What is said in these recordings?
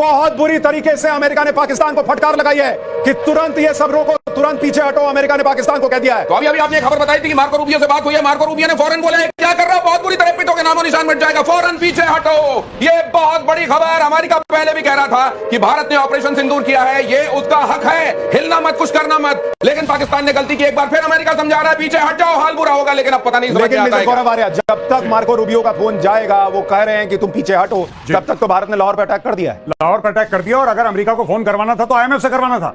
बहुत बुरी तरीके से अमेरिका ने पाकिस्तान को फटकार लगाई है कि तुरंत ये सब रोको, तुरंत पीछे हटो। अमेरिका ने पाकिस्तान को कह दिया है। तो अभी आपने खबर बताई थी कि मार्को रूबियो से बात हुई है। मार्को रूबियो ने फौरन बोला है क्या कर रहा है, बहुत बुरी तरह पिटोगे, नामो निशान मिट जाएगा, फौरन पीछे हटो। ये बहुत बड़ी खबर। अमेरिका पहले भी कह रहा था कि भारत ने ऑपरेशन सिंदूर किया है, ये उसका हक है, हिलना मत, कुछ करना मत। लेकिन पाकिस्तान ने गलती की। एक बार फिर अमेरिका समझा रहा है पीछे हट जाओ, हाल बुरा होगा। लेकिन अब पता नहीं समझ आता है। जब तक मार्को रूबियो का फोन जाएगा, वो कह रहे हैं कि तुम पीछे हटो, तब तक तो भारत ने लाहौर पर अटैक कर दिया है। लाहौर पर अटैक कर दिया। और अगर अमेरिका को फोन करवाना था तो आईएमएफ से करवाना था।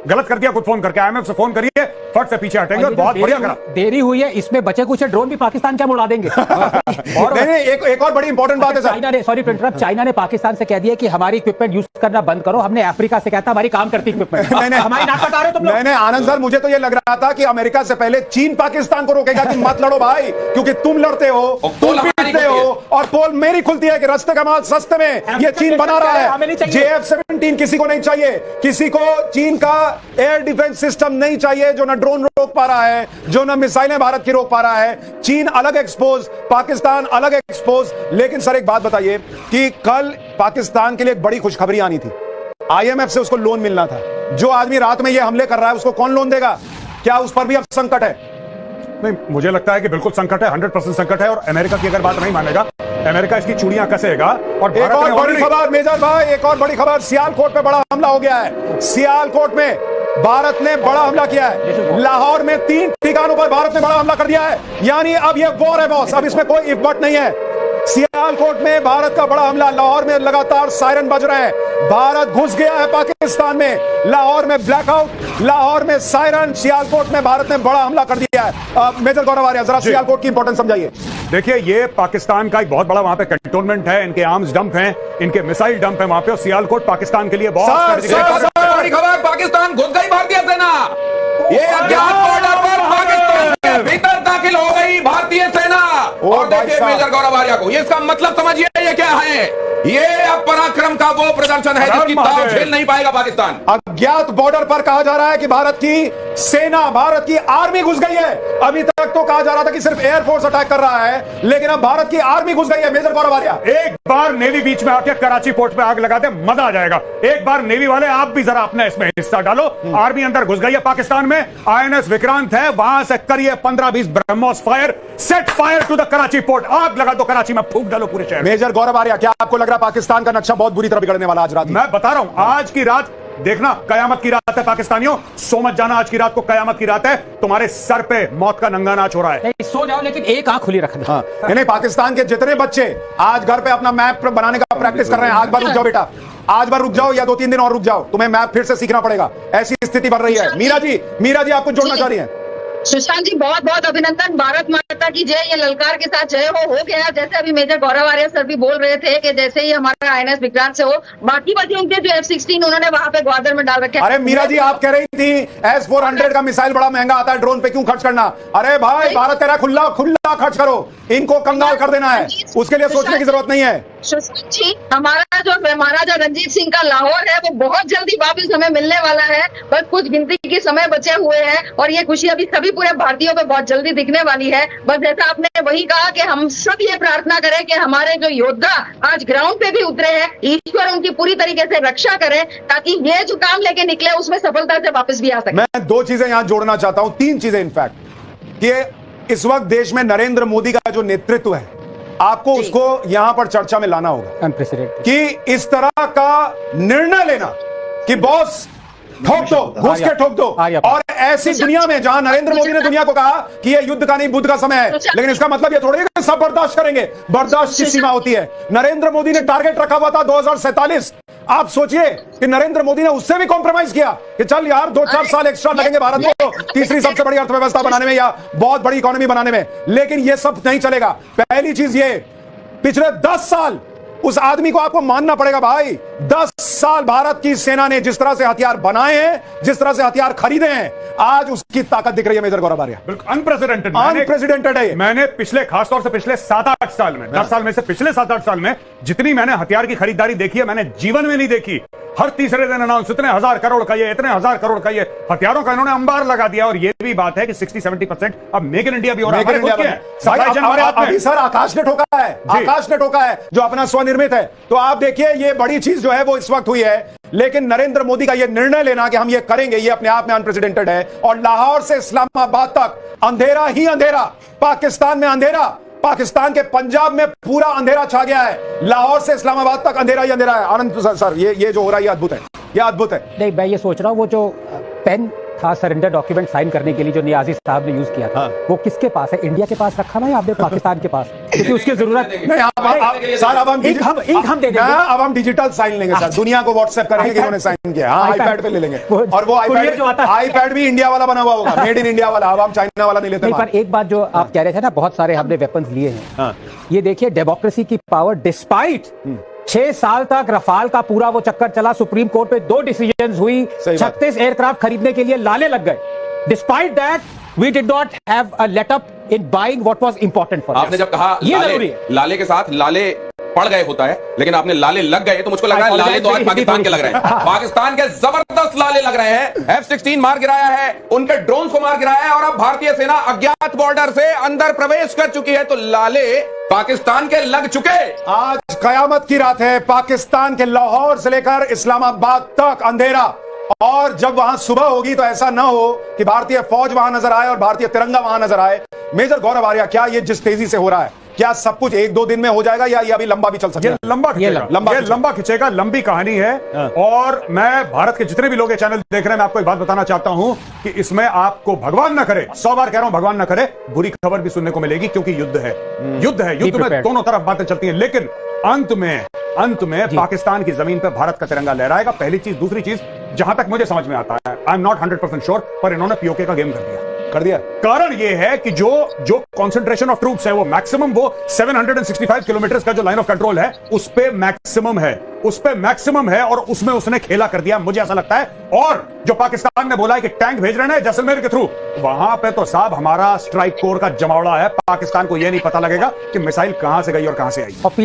गलत कर दिया खुद फोन करके। आईएमएफ से फोन करिए, फट से पीछे हटेंगे। और बहुत बढ़िया करा। देरी हुई है, इसमें बचे कुछ ड्रोन भी पाकिस्तान क्या उड़ा देंगे। और एक और बड़ी इंपॉर्टेंट बात है सर, चाइना ने, सॉरी टू इंटरप्ट, चाइना ने पाकिस्तान से कह दिया कि हमारी इक्विपमेंट यूज करना बंद करो। हमने अफ्रीका से कहता हमारी काम करती इक्विपमेंट। हमारी नाक कटा रहे हो तुम लोग। नहीं आनंद सर, मुझे तो ये लग रहा था कि अमेरिका से पहले चीन पाकिस्तान को रोकेगा कि मत लड़ो भाई, क्योंकि तुम लड़ते हो, तुम पीटते हो, और पोल मेरी खुलती है कि रास्ते का माल सस्ते में ये चीन बना रहा है। JF-17 किसी को नहीं चाहिए, किसी को चीन का एयर डिफेंस सिस्टम नहीं चाहिए जो ना ड्रोन रोक पा रहा है, जो ना मिसाइलें भारत की रोक पा रहा है। चीन अलग एक्सपोज, पाकिस्तान अलग एक्सपोज। लेकिन सर एक बात बताइए कि कल पाकिस्तान के लिए एक बड़ी खुशखबरी आनी थी। IMF से उसको लोन मिलना था। जो आदमी रात में ये हमले कर रहा है उसको कौन लोन देगा? क्या उस पर भी अब संकट है? नहीं, मुझे लगता है कि बिल्कुल संकट है, 100% संकट है। और अमेरिका की अगर बात नहीं मानेगा, अमेरिका इसकी चूड़ियां कसेगा। और एक और बड़ी खबर मेजर भाई, एक और बड़ी खबर, सियालकोट पे बड़ा हमला हो गया है। सियालकोट में भारत ने बड़ा हमला किया है। लाहौर में 3 ठिकानों पर भारत ने बड़ा हमला कर दिया है। यानी अब ये वॉर है बॉस, अब इसमें कोई इफ बट नहीं है। सियालकोट में भारत का बड़ा हमला, लाहौर में लगातार सायरन बज रहे हैं। भारत घुस गया है पाकिस्तान में। लाहौर में ब्लैकआउट, लाहौर में सायरन, सियालकोट में भारत ने बड़ा हमला कर दिया है। मेजर गौरव आर्या, जरा सियालकोट की इंपॉर्टेंस समझाइए। देखिए, ये पाकिस्तान का एक बहुत बड़ा वहां पे कंटोनमेंट है, इनके आर्म्स डंप हैं, इनके मिसाइल डंप है वहां पे। और सियालकोट पाकिस्तान के लिए बहुत बड़ी खबर, पाकिस्तान घुस गई भारतीय सेना। ये अज्ञात बॉर्डर पर पाकिस्तान के भीतर दाखिल हो गई भारतीय सेना। और देखिए मेजर गौरव आर्या को, ये इसका मतलब समझिए ये क्या है। ये अब पराक्रम का वो प्रदर्शन है जिसकी ताव झेल नहीं पाएगा पाकिस्तान। अज्ञात बॉर्डर पर कहा जा रहा है कि भारत की सेना, भारत की आर्मी घुस गई है। अभी तक तो कहा जा रहा था कि सिर्फ एयरफोर्स अटैक कर रहा है, लेकिन अब भारत की आर्मी घुस गई है। मेजर गौरव आर्या, एक बार नेवी बीच में आके कराची पोर्ट पे आग लगा दे, मजा आ जाएगा। एक बार नेवी वाले आप भी जरा अपने इसमें हिस्सा डालो। आर्मी अंदर घुस गई है पाकिस्तान में। INS विक्रांत है, वहां से करिए 15-20 BrahMos fire, set fire to the Karachi port. आग लगा दो कराची में, फूंक डालो पूरे शहर। मेजर गौरव आर्या, क्या आपको लग रहा है पाकिस्तान का नक्शा बहुत बुरी तरह बिगड़ने वाला आज रात? मैं बता रहा हूं, आज की रात देखना कयामत की रात है पाकिस्तानियों। सो मत जाना, आज की रात को कयामत की रात है। तुम्हारे सर पे मौत का नंगा नाच हो रहा है। सो जाओ, लेकिन एक आंख खुली रखना। हाँ। नहीं, पाकिस्तान के जितने बच्चे आज घर पे अपना मैप बनाने का प्रैक्टिस कर रहे हैं, आज बार रुक जाओ बेटा, आज बार रुक जाओ, या 2-3 दिन और रुक जाओ, तुम्हें मैप फिर से सीखना पड़ेगा। ऐसी स्थिति बन रही है। मीरा जी आपको जोड़ना चाह रही है। सुशांत जी, बहुत बहुत अभिनंदन। भारत माता की जय। ये ललकार के साथ जय हो गया। जैसे अभी मेजर गौरव आर्या सर भी बोल रहे थे कि जैसे ही हमारा INS विक्रांत से हो, बाकी बच्चों के जो F-16 उन्होंने वहां पे ग्वादर में डाल रखे। अरे मीरा जी, आप कह रही थी S-400 का मिसाइल बड़ा महंगा आता है, ड्रोन पे क्यों खर्च करना? अरे भाई, भारत कह रहा है खुला खर्च करो, इनको कंगाल कर देना है, उसके लिए सोचने की जरूरत नहीं है। सुशांत जी, हमारा जो महाराजा रणजीत सिंह का लाहौर है वो बहुत जल्दी वापस हमें मिलने वाला है। बस कुछ गिनती के समय बचे हुए हैं और ये खुशी अभी सभी पूरे भारतीयों पे बहुत जल्दी दिखने वाली है। बस जैसा आपने वही कहा कि हम सब ये प्रार्थना करें कि हमारे जो योद्धा आज ग्राउंड पे भी उतरे हैं, ईश्वर उनकी पूरी तरीके से रक्षा करे, ताकि ये जो काम लेके निकले उसमें सफलता से वापस भी आ सके। मैं 2 चीजें यहां जोड़ना चाहता हूं, 3 चीजें इनफैक्ट, कि इस वक्त देश में नरेंद्र मोदी का जो नेतृत्व है, आपको उसको यहां पर चर्चा में लाना होगा। कि इस तरह का निर्णय लेना कि बॉस ठोक दो, घुस के ठोक दो। और ऐसी दुनिया में जहां नरेंद्र मोदी ने दुनिया को कहा कि यह युद्ध का नहीं बुद्ध का समय है, लेकिन इसका मतलब यह थोड़ी है कि सब बर्दाश्त करेंगे। बर्दाश्त की सीमा होती है। नरेंद्र मोदी ने टारगेट रखा हुआ था 2047। आप सोचिए कि नरेंद्र मोदी ने उससे भी कॉम्प्रोमाइज किया कि चल यार 2-4 साल एक्स्ट्रा लगेंगे भारत को तीसरी सबसे बड़ी अर्थव्यवस्था बनाने में या बहुत बड़ी इकोनॉमी बनाने में। लेकिन यह सब नहीं चलेगा। पहली चीज ये, पिछले 10 साल उस आदमी को आपको मानना पड़ेगा भाई। 10 साल भारत की सेना ने जिस तरह से हथियार बनाए हैं, जिस तरह से हथियार खरीदे हैं, आज उसकी ताकत दिख रही है मेजर गौरव आर्या। बिल्कुल अनप्रेसिडेंटेड है। मैंने पिछले, खासतौर से पिछले 7-8 साल में, 10 साल में से पिछले 7-8 साल में जितनी मैंने हथियार की खरीदारी देखी है, मैंने जीवन में नहीं देखी। हर तीसरे दिन अनाउंस, इतने हजार करोड़ का ये, इतने हजार करोड़ का ये, हथियारों का इन्होंने अंबार लगा दिया। और ये भी बात है कि 60-70% अब मेक इन इंडिया भी हो रहा है। अभी सर आकाश ने ठोका है, आकाश ने ठोका है जो अपना स्वनिर्मित है। तो आप देखिए ये बड़ी चीज जो है वो इस वक्त हुई है, लेकिन नरेंद्र मोदी का ये निर्णय लेना कि हम ये करेंगे, ये अपने आप में अनप्रेसिडेंटेड है। और लाहौर से इस्लामाबाद तक अंधेरा ही अंधेरा, पाकिस्तान में अंधेरा, पाकिस्तान के पंजाब में पूरा अंधेरा छा गया है, लाहौर से इस्लामाबाद तक अंधेरा ही अंधेरा है। आनंद सर ये जो हो रहा है ये अद्भुत है, ये अद्भुत है। नहीं, मैं ये सोच रहा हूँ वो जो पेन था सरेंडर डॉक्यूमेंट साइन करने के लिए जो नियाजी साहब ने यूज किया था, वो किसके पास है? इंडिया के पास रखा ना या आपने पाकिस्तान के पास? क्योंकि उसकी जरूरत नहीं। सर अब हम दे देंगे, अब हम डिजिटल साइन लेंगे सर, दुनिया को व्हाट्सएप करेंगे कि उन्होंने साइन किया। हाँ, आईपैड पे ले लेंगे, और वो आईपैड भी इंडिया वाला बना हुआ होगा, मेड इन इंडिया वाला। अब हम चाइना वाला नहीं लेते। पर एक बात जो आप कह रहे थे ना, बहुत सारे हमने वेपन्स लिए हैं, ये देखिए डेमोक्रेसी की पावर। डिस्पाइट 6 साल तक रफाल का पूरा वो चक्कर चला, सुप्रीम कोर्ट पे 2 डिसीजंस हुई, 36 एयरक्राफ्ट खरीदने के लिए लाले लग गए। Despite that we did not have a let up in buying what was important for us. आपने जब कहा ये जरूरी है, लाले के साथ लाले पड़ गए होता है, लेकिन आपने लाले लग गए तो मुझको लग रहा है लाले तो आज पाकिस्तान के लग रहे हैं। पाकिस्तान के जबरदस्त लाले लग रहे हैं। F-16 मार गिराया है, उनके ड्रोन को मार गिराया है, और अब भारतीय सेना अज्ञात बॉर्डर से अंदर प्रवेश कर चुकी है। तो लाले पाकिस्तान के लग चुके। आज कयामत की रात है, पाकिस्तान के लाहौर से लेकर इस्लामाबाद तक अंधेरा, और जब वहां सुबह होगी तो ऐसा ना हो कि भारतीय फौज वहां नजर आए और भारतीय तिरंगा वहां नजर आए। मेजर गौरव आर्या, क्या ये जिस तेजी से हो रहा है, क्या सब कुछ 1-2 दिन में हो जाएगा या ये अभी लंबा भी चल सकता है? लंबा खिंचेगा, लंबी कहानी है। और मैं भारत के जितने भी लोग ये चैनल देख रहे हैं, मैं आपको एक बात बताना चाहता हूं कि इसमें आपको भगवान ना करे, 100 बार कह रहा हूं भगवान ना करे, बुरी खबर भी सुनने को मिलेगी, क्योंकि युद्ध है। युद्ध में दोनों तरफ बातें चलती हैं, लेकिन अंत में पाकिस्तान की जमीन पर भारत का तिरंगा लहराएगा। पहली चीज। दूसरी चीज, जहां तक मुझे समझ में आता है, आई एम नॉट 100% श्योर, पर इन्होंने पीओके का गेम कर दिया। कारण यह है कि जो कंसंट्रेशन ऑफ ट्रूप्स है वो मैक्सिमम, वो 765 किलोमीटर का जो लाइन ऑफ कंट्रोल है उस पे मैक्सिमम है, और उसमें उसने खेला कर दिया, मुझे ऐसा लगता है। और जो पाकिस्तान ने बोला है कि टैंक भेज रहे हैं जैसलमेर के थ्रू, वहां पे तो साहब हमारा स्ट्राइक कोर का जमावड़ा है। पाकिस्तान को यह नहीं पता लगेगा कि मिसाइल कहां से गई और कहां से आई।